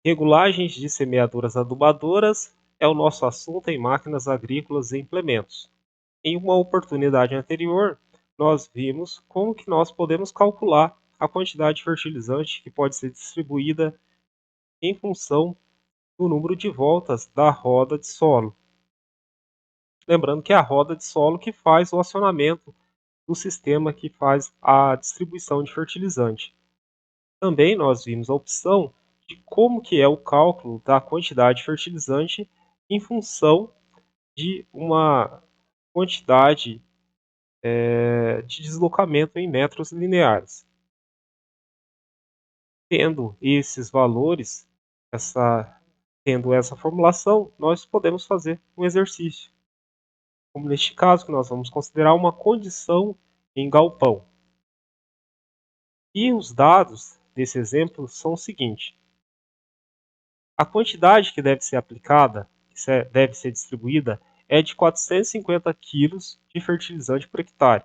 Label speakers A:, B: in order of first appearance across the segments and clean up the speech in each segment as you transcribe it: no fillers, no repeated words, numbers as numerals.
A: Regulagens de semeadoras adubadoras é o nosso assunto em máquinas agrícolas e implementos. Em uma oportunidade anterior, nós vimos como que nós podemos calcular a quantidade de fertilizante que pode ser distribuída em função do número de voltas da roda de solo. Lembrando que é a roda de solo que faz o acionamento do sistema que faz a distribuição de fertilizante. Também nós vimos a opção de como que é o cálculo da quantidade de fertilizante em função de uma quantidade de deslocamento em metros lineares. Tendo esses valores, tendo essa formulação, nós podemos fazer um exercício. Como neste caso, que nós vamos considerar uma condição em galpão. E os dados desse exemplo são o seguinte: a quantidade que deve ser aplicada, que deve ser distribuída, é de 450 kg de fertilizante por hectare.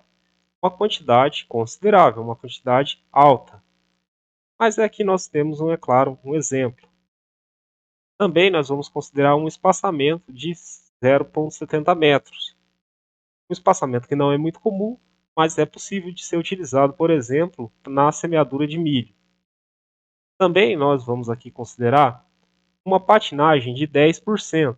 A: Uma quantidade considerável, uma quantidade alta. Mas aqui nós temos, é claro, um exemplo. Também nós vamos considerar um espaçamento de 0,70 metros. Um espaçamento que não é muito comum, mas é possível de ser utilizado, por exemplo, na semeadura de milho. Também nós vamos aqui considerar uma patinagem de 10%,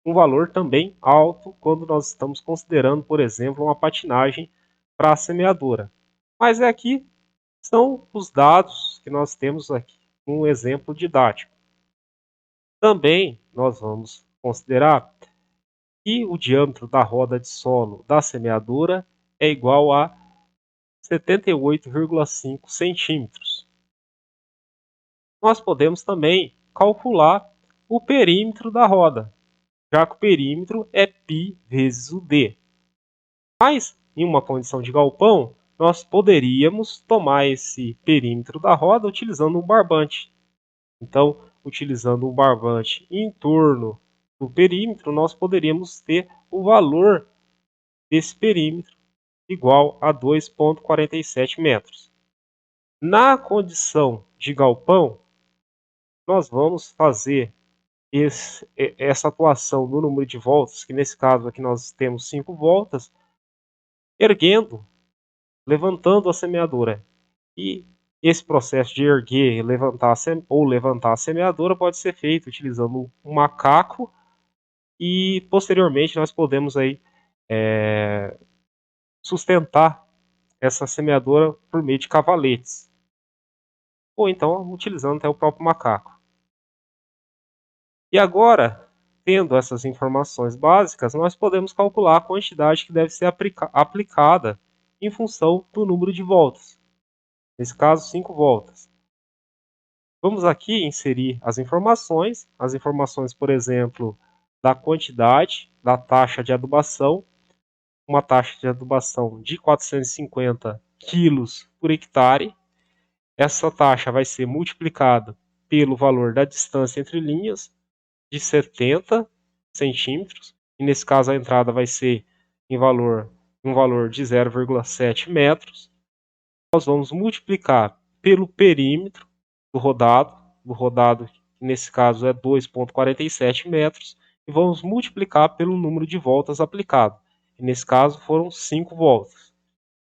A: um valor também alto quando nós estamos considerando, por exemplo, uma patinagem para a semeadura. Mas aqui são os dados que nós temos aqui, um exemplo didático. Também nós vamos considerar que o diâmetro da roda de solo da semeadura é igual a 78,5 centímetros. Nós podemos também calcular o perímetro da roda, já que o perímetro é π vezes o d. Mas, em uma condição de galpão, nós poderíamos tomar esse perímetro da roda utilizando um barbante. Então, utilizando um barbante em torno do perímetro, nós poderíamos ter o valor desse perímetro igual a 2,47 metros. Na condição de galpão, nós vamos fazer essa atuação do número de voltas, que nesse caso aqui nós temos 5 voltas, levantando a semeadora. E esse processo de erguer levantar a semeadora pode ser feito utilizando um macaco e posteriormente nós podemos aí sustentar essa semeadora por meio de cavaletes ou então utilizando até o próprio macaco. E agora, tendo essas informações básicas, nós podemos calcular a quantidade que deve ser aplicada em função do número de voltas. Nesse caso, 5 voltas. Vamos aqui inserir as informações, por exemplo, da quantidade, da taxa de adubação, uma taxa de adubação de 450 kg por hectare. Essa taxa vai ser multiplicada pelo valor da distância entre linhas, de 70 centímetros, e nesse caso a entrada vai ser um valor de 0,7 metros. Nós vamos multiplicar pelo perímetro do rodado que nesse caso é 2,47 metros, e vamos multiplicar pelo número de voltas aplicado, que nesse caso foram 5 voltas.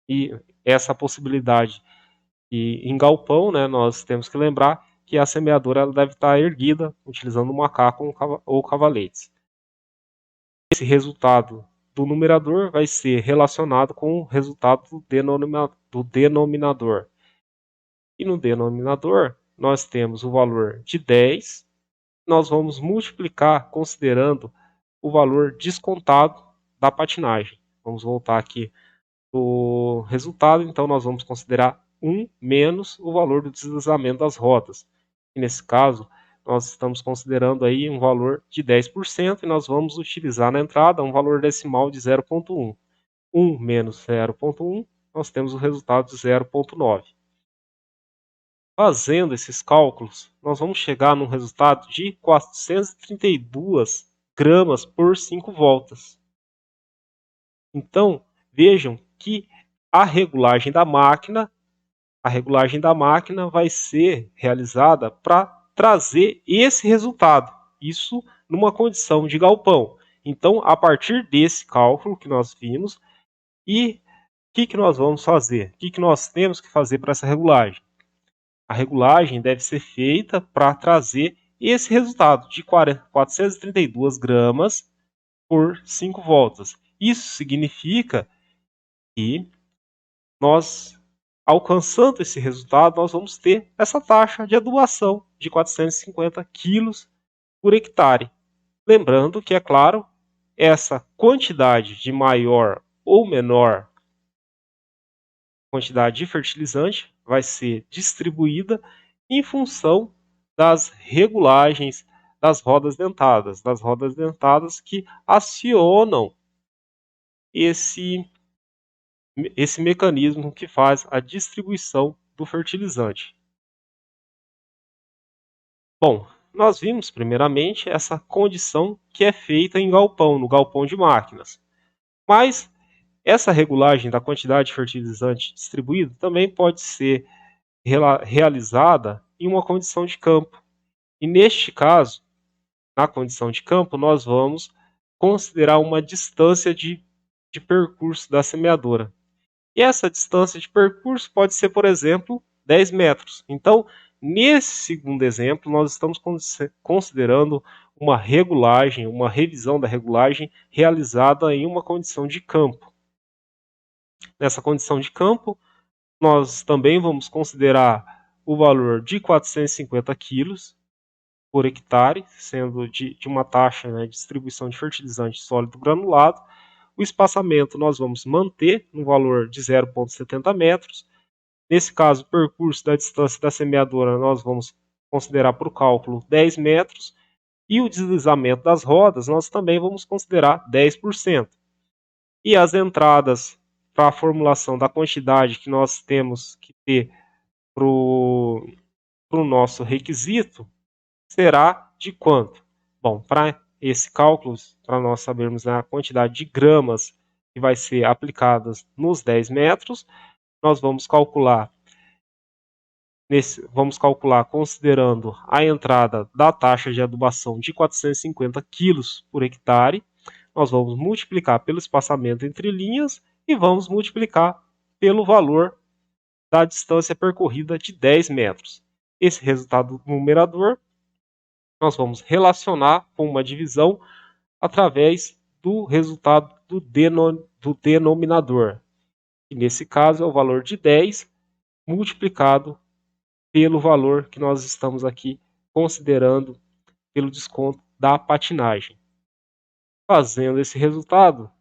A: E essa possibilidade em galpão, né, nós temos que lembrar que a semeadora ela deve estar erguida, utilizando um macaco ou cavaletes. Esse resultado do numerador vai ser relacionado com o resultado do denominador. E no denominador, nós temos o valor de 10, nós vamos multiplicar considerando o valor descontado da patinagem. Vamos voltar aqui o resultado, então nós vamos considerar 1 menos o valor do deslizamento das rodas. E nesse caso, nós estamos considerando aí um valor de 10% e nós vamos utilizar na entrada um valor decimal de 0,1. 1 menos 0,1, nós temos o resultado de 0,9. Fazendo esses cálculos, nós vamos chegar num resultado de 432 gramas por 5 voltas. Então, vejam que a regulagem da máquina vai ser realizada para trazer esse resultado, isso numa condição de galpão. Então, a partir desse cálculo que nós vimos, e o que nós vamos fazer? O que nós temos que fazer para essa regulagem? A regulagem deve ser feita para trazer esse resultado de 432 gramas por 5 voltas. Isso significa que nós, alcançando esse resultado, nós vamos ter essa taxa de adubação de 450 quilos por hectare. Lembrando que, é claro, essa quantidade de maior ou menor quantidade de fertilizante vai ser distribuída em função das regulagens das rodas dentadas que acionam esse mecanismo que faz a distribuição do fertilizante. Bom, nós vimos primeiramente essa condição que é feita em galpão, no galpão de máquinas. Mas essa regulagem da quantidade de fertilizante distribuído também pode ser realizada em uma condição de campo. E neste caso, na condição de campo, nós vamos considerar uma distância de percurso da semeadora. E essa distância de percurso pode ser, por exemplo, 10 metros. Então, nesse segundo exemplo, nós estamos considerando uma regulagem, uma revisão da regulagem realizada em uma condição de campo. Nessa condição de campo, nós também vamos considerar o valor de 450 quilos por hectare, sendo de uma taxa, né, de distribuição de fertilizante sólido granulado. O espaçamento nós vamos manter no valor de 0,70 metros. Nesse caso, o percurso da distância da semeadora nós vamos considerar para o cálculo 10 metros. E o deslizamento das rodas nós também vamos considerar 10%. E as entradas para a formulação da quantidade que nós temos que ter para o nosso requisito será de quanto? Bom, para esse cálculo, para nós sabermos, né, a quantidade de gramas que vai ser aplicadas nos 10 metros, nós vamos calcular considerando a entrada da taxa de adubação de 450 kg por hectare. Nós vamos multiplicar pelo espaçamento entre linhas e vamos multiplicar pelo valor da distância percorrida de 10 metros. Esse resultado do numerador nós vamos relacionar com uma divisão através do resultado do denominador. E nesse caso é o valor de 10 multiplicado pelo valor que nós estamos aqui considerando pelo desconto da patinagem. Fazendo esse resultado,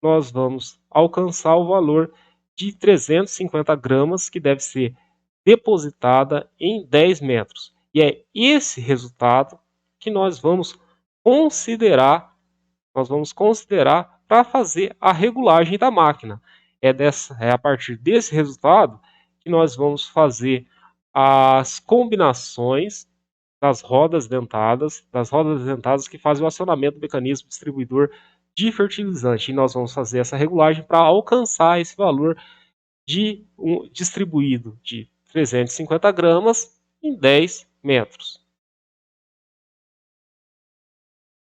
A: nós vamos alcançar o valor de 350 gramas que deve ser depositada em 10 metros. E é esse resultado que nós vamos considerar para fazer a regulagem da máquina. É a partir desse resultado que nós vamos fazer as combinações das rodas dentadas que fazem o acionamento do mecanismo distribuidor de fertilizante. E nós vamos fazer essa regulagem para alcançar esse valor distribuído de 350 gramas em 10 metros.